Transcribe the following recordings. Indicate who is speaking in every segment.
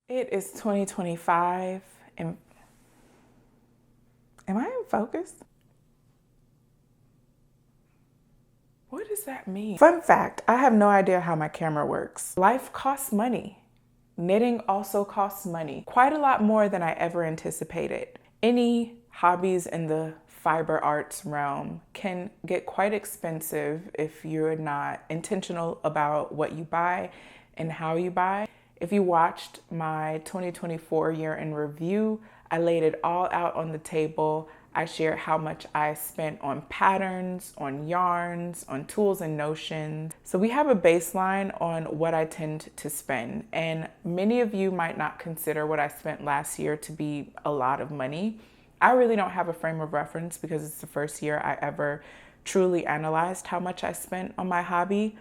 Speaker 1: It is 2025 and am I in focus? What does that mean? Fun fact, I have no idea how my camera works. Life costs money. Knitting also costs money, quite a lot more than I ever anticipated. Any hobbies in the fiber arts realm can get quite expensive if you're not intentional about what you buy and how you buy. If you watched my 2024 year in review, I laid it all out on the table. I shared how much I spent on patterns, on yarns, on tools and notions. So we have a baseline on what I tend to spend. And many of you might not consider what I spent last year to be a lot of money. I really don't have a frame of reference because it's the first year I ever truly analyzed how much I spent on my hobby.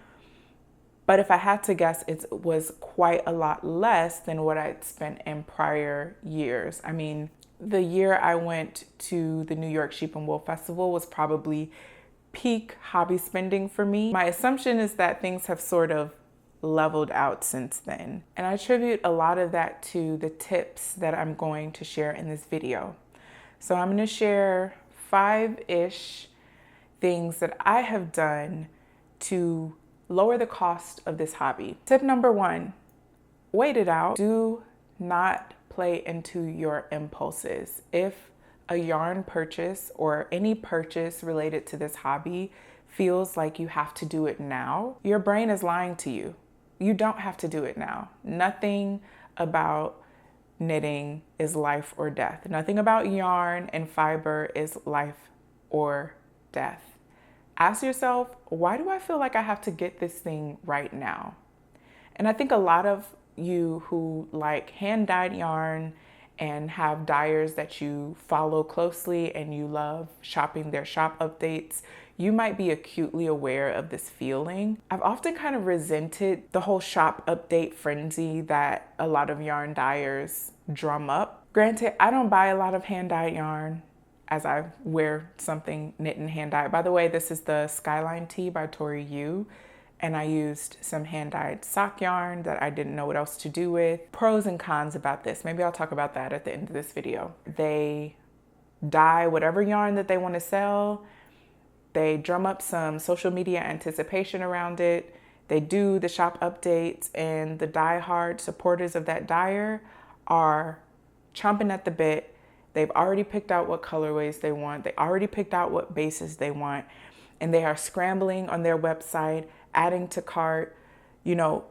Speaker 1: But if I had to guess, it was quite a lot less than what I'd spent in prior years. I mean, the year I went to the New York Sheep and Wool Festival was probably peak hobby spending for me. My assumption is that things have sort of leveled out since then. And I attribute a lot of that to the tips that I'm going to share in this video. So I'm going to share 5-ish things that I have done to lower the cost of this hobby. Tip number 1, wait it out. Do not play into your impulses. If a yarn purchase or any purchase related to this hobby feels like you have to do it now, your brain is lying to you. You don't have to do it now. Nothing about knitting is life or death. Nothing about yarn and fiber is life or death. Ask yourself, why do I feel like I have to get this thing right now? And I think a lot of you who like hand-dyed yarn and have dyers that you follow closely and you love shopping their shop updates, you might be acutely aware of this feeling. I've often kind of resented the whole shop update frenzy that a lot of yarn dyers drum up. Granted, I don't buy a lot of hand-dyed yarn as I wear something knit and hand-dyed. By the way, this is the Skyline Tee by Tori Yu. And I used some hand-dyed sock yarn that I didn't know what else to do with. Pros and cons about this. Maybe I'll talk about that at the end of this video. They dye whatever yarn that they want to sell. They drum up some social media anticipation around it. They do the shop updates, and the die-hard supporters of that dyer are chomping at the bit. They've already picked out what colorways they want. They already picked out what bases they want. And they are scrambling on their website, adding to cart,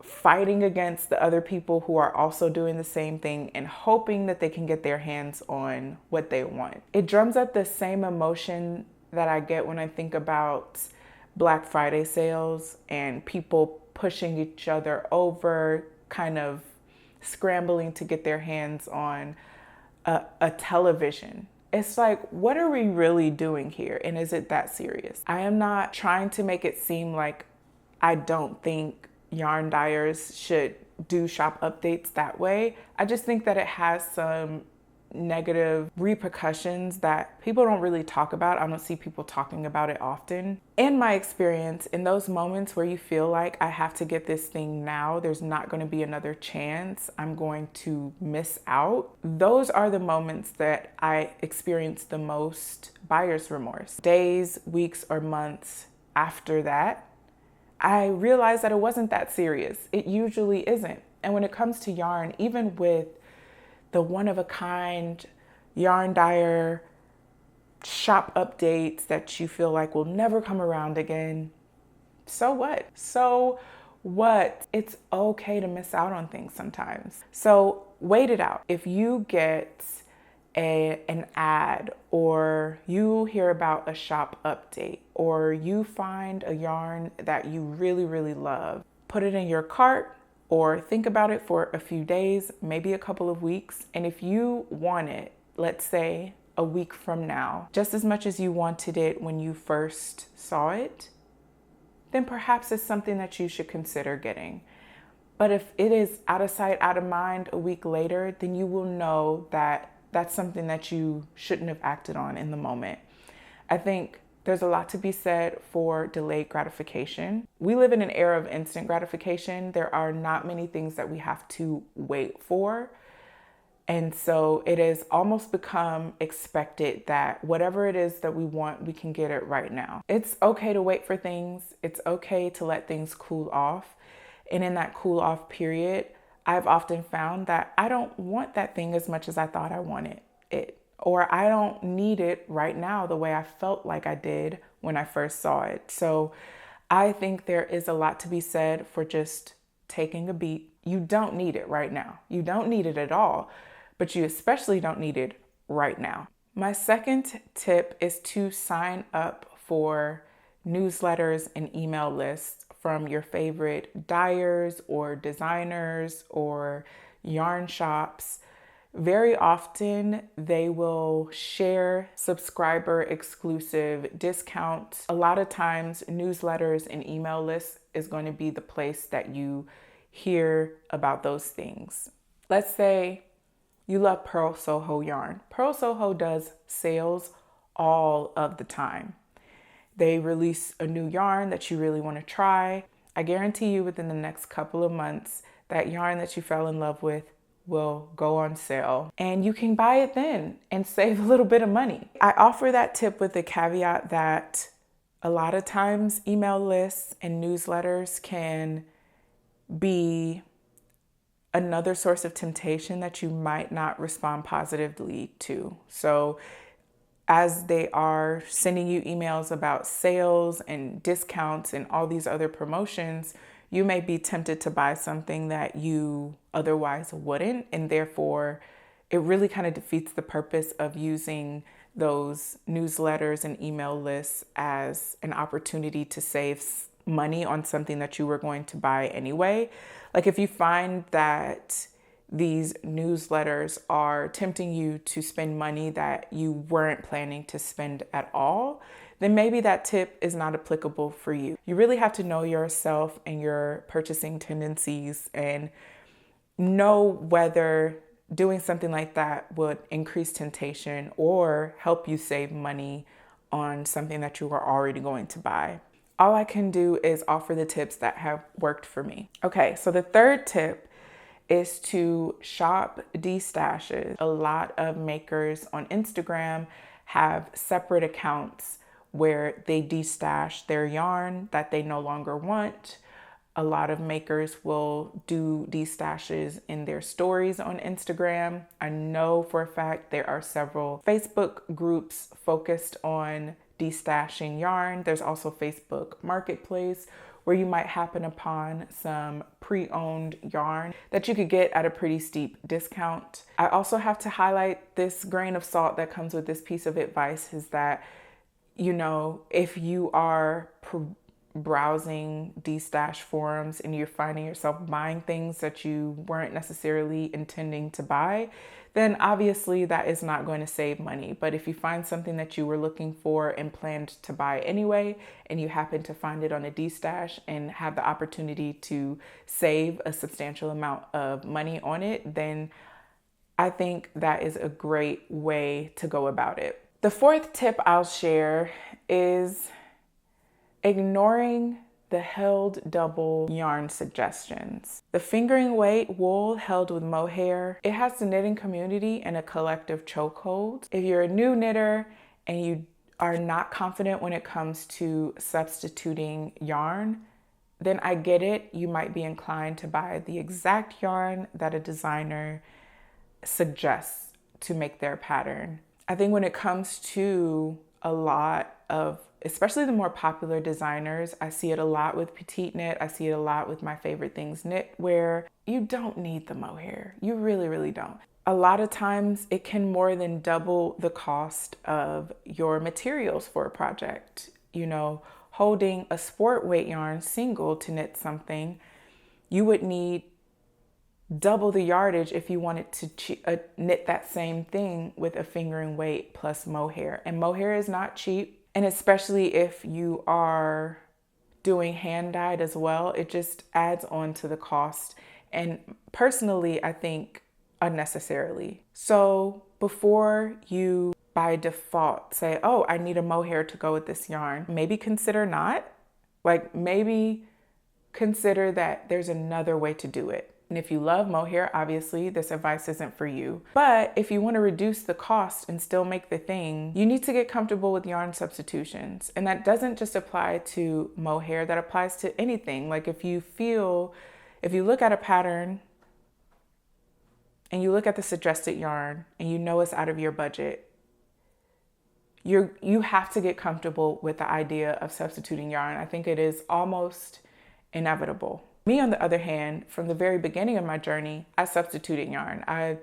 Speaker 1: fighting against the other people who are also doing the same thing and hoping that they can get their hands on what they want. It drums up the same emotion that I get when I think about Black Friday sales and people pushing each other over, kind of scrambling to get their hands on a television. It's like, what are we really doing here? And is it that serious? I am not trying to make it seem like I don't think yarn dyers should do shop updates that way. I just think that it has some negative repercussions that people don't really talk about. I don't see people talking about it often. In my experience, in those moments where you feel like I have to get this thing now, there's not going to be another chance, I'm going to miss out. Those are the moments that I experience the most buyer's remorse. Days, weeks, or months after that, I realized that it wasn't that serious. It usually isn't. And when it comes to yarn, even with the one-of-a-kind yarn dyer shop updates that you feel like will never come around again, so what? So what? It's okay to miss out on things sometimes. So wait it out. If you get an ad, or you hear about a shop update, or you find a yarn that you really, really love, put it in your cart or think about it for a few days, maybe a couple of weeks. And if you want it, let's say a week from now, just as much as you wanted it when you first saw it, then perhaps it's something that you should consider getting. But if it is out of sight, out of mind a week later, then you will know that that's something that you shouldn't have acted on in the moment. I think There's a lot to be said for delayed gratification. We live in an era of instant gratification. There are not many things that we have to wait for. And so it has almost become expected that whatever it is that we want, we can get it right now. It's okay to wait for things. It's okay to let things cool off. And in that cool off period, I've often found that I don't want that thing as much as I thought I wanted it. Or I don't need it right now the way I felt like I did when I first saw it. So I think there is a lot to be said for just taking a beat. You don't need it right now. You don't need it at all, but you especially don't need it right now. My second tip is to sign up for newsletters and email lists from your favorite dyers or designers or yarn shops. Very often they will share subscriber exclusive discounts. A lot of times newsletters and email lists is going to be the place that you hear about those things. Let's say you love Pearl Soho yarn. Pearl Soho does sales all of the time. They release a new yarn that you really want to try. I guarantee you within the next couple of months, that yarn that you fell in love with will go on sale and you can buy it then and save a little bit of money. I offer that tip with the caveat that a lot of times email lists and newsletters can be another source of temptation that you might not respond positively to. So as they are sending you emails about sales and discounts and all these other promotions, you may be tempted to buy something that you otherwise wouldn't. And therefore, it really kind of defeats the purpose of using those newsletters and email lists as an opportunity to save money on something that you were going to buy anyway. Like if you find that these newsletters are tempting you to spend money that you weren't planning to spend at all, then maybe that tip is not applicable for you. You really have to know yourself and your purchasing tendencies and know whether doing something like that would increase temptation or help you save money on something that you were already going to buy. All I can do is offer the tips that have worked for me. Okay, so the third tip is to shop destashes. A lot of makers on Instagram have separate accounts where they destash their yarn that they no longer want. A lot of makers will do destashes in their stories on Instagram. I know for a fact there are several Facebook groups focused on destashing yarn. There's also Facebook Marketplace where you might happen upon some pre-owned yarn that you could get at a pretty steep discount. I also have to highlight this grain of salt that comes with this piece of advice is that, you know, if you are browsing destash forums and you're finding yourself buying things that you weren't necessarily intending to buy, then obviously that is not going to save money. But if you find something that you were looking for and planned to buy anyway, and you happen to find it on a destash and have the opportunity to save a substantial amount of money on it, then I think that is a great way to go about it. The fourth tip I'll share is ignoring the held double yarn suggestions. The fingering weight wool held with mohair, it has the knitting community in a collective chokehold. If you're a new knitter and you are not confident when it comes to substituting yarn, then I get it. You might be inclined to buy the exact yarn that a designer suggests to make their pattern. I think when it comes to a lot of, especially the more popular designers, I see it a lot with Petite Knit. I see it a lot with My Favorite Things Knitwear. You don't need the mohair. You really, really don't. A lot of times it can more than double the cost of your materials for a project. You know, holding a sport weight yarn single to knit something, you would need double the yardage if you wanted to knit that same thing with a fingering weight plus mohair. And mohair is not cheap. And especially if you are doing hand dyed as well, it just adds on to the cost. And personally, I think unnecessarily. So before you by default say, oh, I need a mohair to go with this yarn. Maybe consider not. Like maybe consider that there's another way to do it. And if you love mohair, obviously this advice isn't for you. But if you want to reduce the cost and still make the thing, you need to get comfortable with yarn substitutions. And that doesn't just apply to mohair, that applies to anything. Like if you look at a pattern and you look at the suggested yarn and you know it's out of your budget, you have to get comfortable with the idea of substituting yarn. I think it is almost inevitable. Me, on the other hand, from the very beginning of my journey, I substituted yarn. I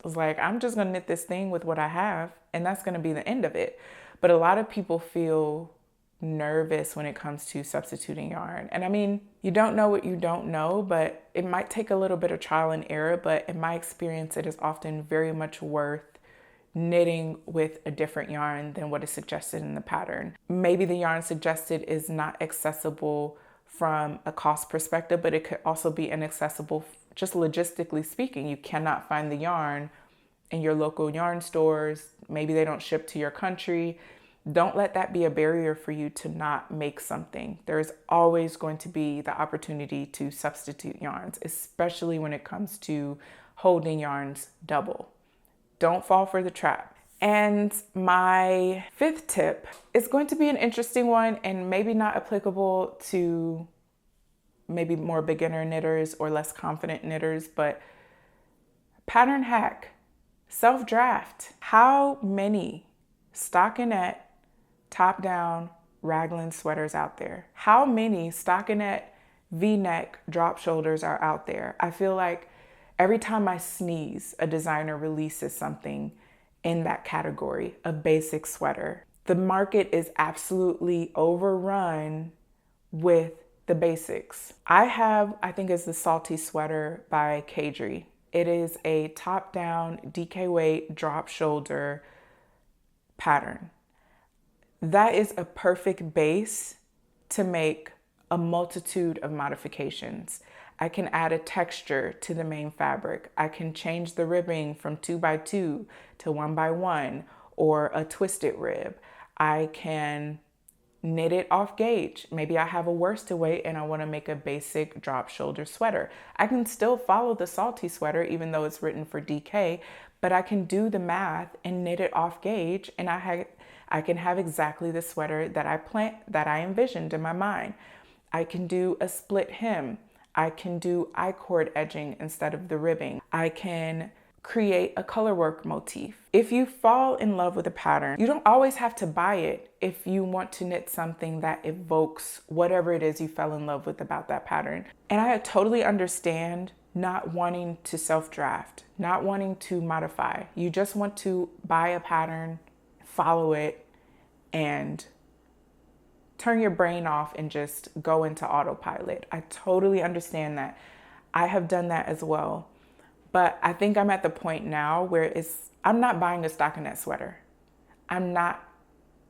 Speaker 1: was like, I'm just gonna knit this thing with what I have, and that's gonna be the end of it. But a lot of people feel nervous when it comes to substituting yarn. And I mean, you don't know what you don't know, but it might take a little bit of trial and error, but in my experience, it is often very much worth knitting with a different yarn than what is suggested in the pattern. Maybe the yarn suggested is not accessible from a cost perspective, but it could also be inaccessible just logistically speaking. You cannot find the yarn in your local yarn stores. Maybe they don't ship to your country. Don't let that be a barrier for you to not make something. There's always going to be the opportunity to substitute yarns, especially when it comes to holding yarns double. Don't fall for the trap. And my fifth tip is going to be an interesting one and maybe not applicable to maybe more beginner knitters or less confident knitters, but pattern hack, self-draft. How many stockinette, top-down raglan sweaters out there? How many stockinette V-neck drop shoulders are out there? I feel like every time I sneeze, a designer releases something in that category, a basic sweater. The market is absolutely overrun with the basics. I think it's the Salty Sweater by Kadri. It is a top-down DK weight drop shoulder pattern. That is a perfect base to make a multitude of modifications. I can add a texture to the main fabric. I can change the ribbing from 2x2 to 1x1 or a twisted rib. I can knit it off gauge. Maybe I have a worsted weight and I want to make a basic drop shoulder sweater. I can still follow the Salty Sweater even though it's written for DK, but I can do the math and knit it off gauge, and I can have exactly the sweater that I envisioned in my mind. I can do a split hem. I can do I-cord edging instead of the ribbing. I can create a colorwork motif. If you fall in love with a pattern, you don't always have to buy it if you want to knit something that evokes whatever it is you fell in love with about that pattern. And I totally understand not wanting to self-draft, not wanting to modify. You just want to buy a pattern, follow it, and turn your brain off and just go into autopilot. I totally understand that. I have done that as well. But I think I'm at the point now where I'm not buying a stockinette sweater. I'm not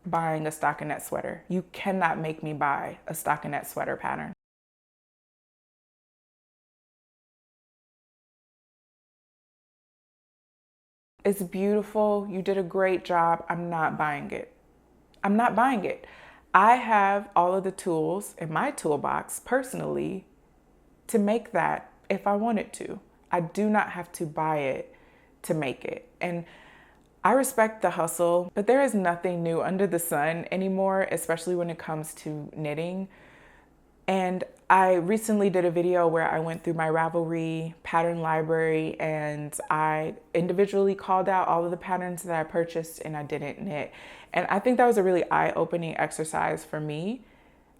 Speaker 1: buying a stockinette sweater. You cannot make me buy a stockinette sweater pattern. It's beautiful. You did a great job. I'm not buying it. I'm not buying it. I have all of the tools in my toolbox personally to make that if I wanted to. I do not have to buy it to make it. And I respect the hustle, but there is nothing new under the sun anymore, especially when it comes to knitting. And I recently did a video where I went through my Ravelry pattern library and I individually called out all of the patterns that I purchased and I didn't knit. And I think that was a really eye-opening exercise for me.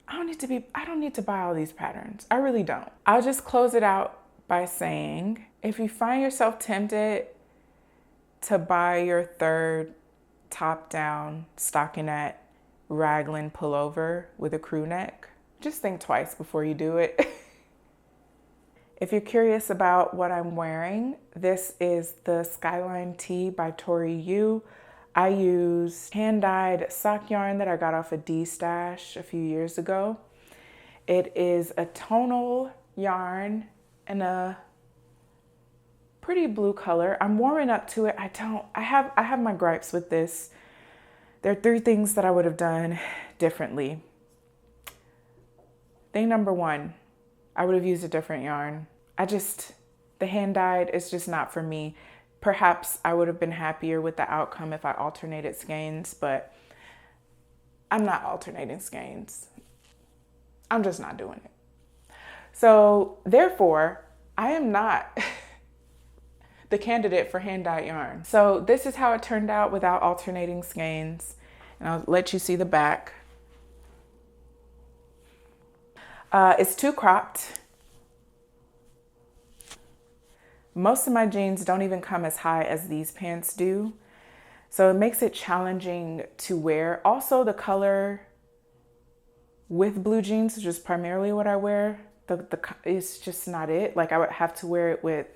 Speaker 1: I don't need to buy all these patterns. I really don't. I'll just close it out by saying, if you find yourself tempted to buy your third top-down stockinette raglan pullover with a crew neck, just think twice before you do it. If you're curious about what I'm wearing, this is the Skyline Tee by Tori Yu. I use hand-dyed sock yarn that I got off a D-stash a few years ago. It is a tonal yarn in a pretty blue color. I'm warming up to it. I have my gripes with this There are 3 things that I would have done differently. Thing number 1, I would have used a different yarn. The hand dyed is just not for me. Perhaps I would have been happier with the outcome if I alternated skeins, but I'm not alternating skeins. I'm just not doing it. So therefore, I am not the candidate for hand dyed yarn. So this is how it turned out without alternating skeins. And I'll let you see the back. It's too cropped. Most of my jeans don't even come as high as these pants do. So it makes it challenging to wear. Also, the color with blue jeans, which is primarily what I wear, it's just not it. Like I would have to wear it with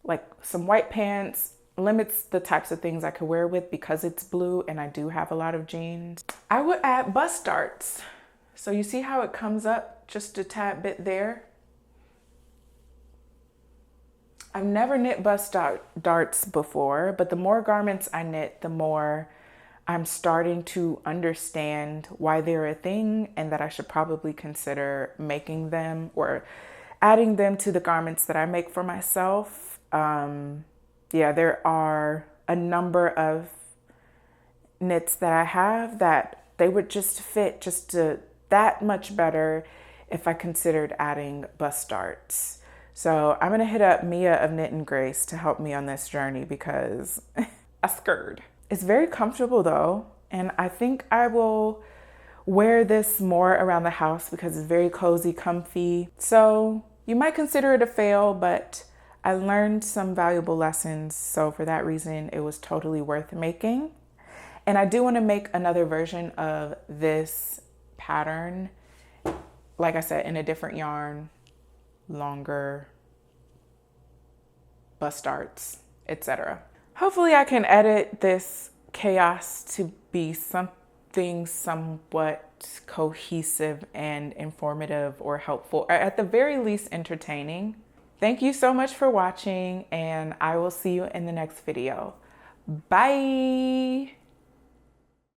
Speaker 1: like some white pants, limits the types of things I could wear with because it's blue and I do have a lot of jeans. I would add bust darts. So you see how it comes up just a tad bit there? I've never knit bust darts before, but the more garments I knit, the more I'm starting to understand why they're a thing and that I should probably consider making them or adding them to the garments that I make for myself. Yeah, there are a number of knits that I have that they would just fit that much better if I considered adding bust darts. So I'm gonna hit up Mia of Knit and Grace to help me on this journey because I'm scared. It's very comfortable though, and I think I will wear this more around the house because it's very cozy, comfy. So you might consider it a fail, but I learned some valuable lessons. So for that reason, it was totally worth making. And I do want to make another version of this pattern, like I said, in a different yarn, longer, bust darts, etc. Hopefully I can edit this chaos to be something somewhat cohesive and informative or helpful, or at the very least entertaining. Thank you so much for watching, and I will see you in the next video. Bye.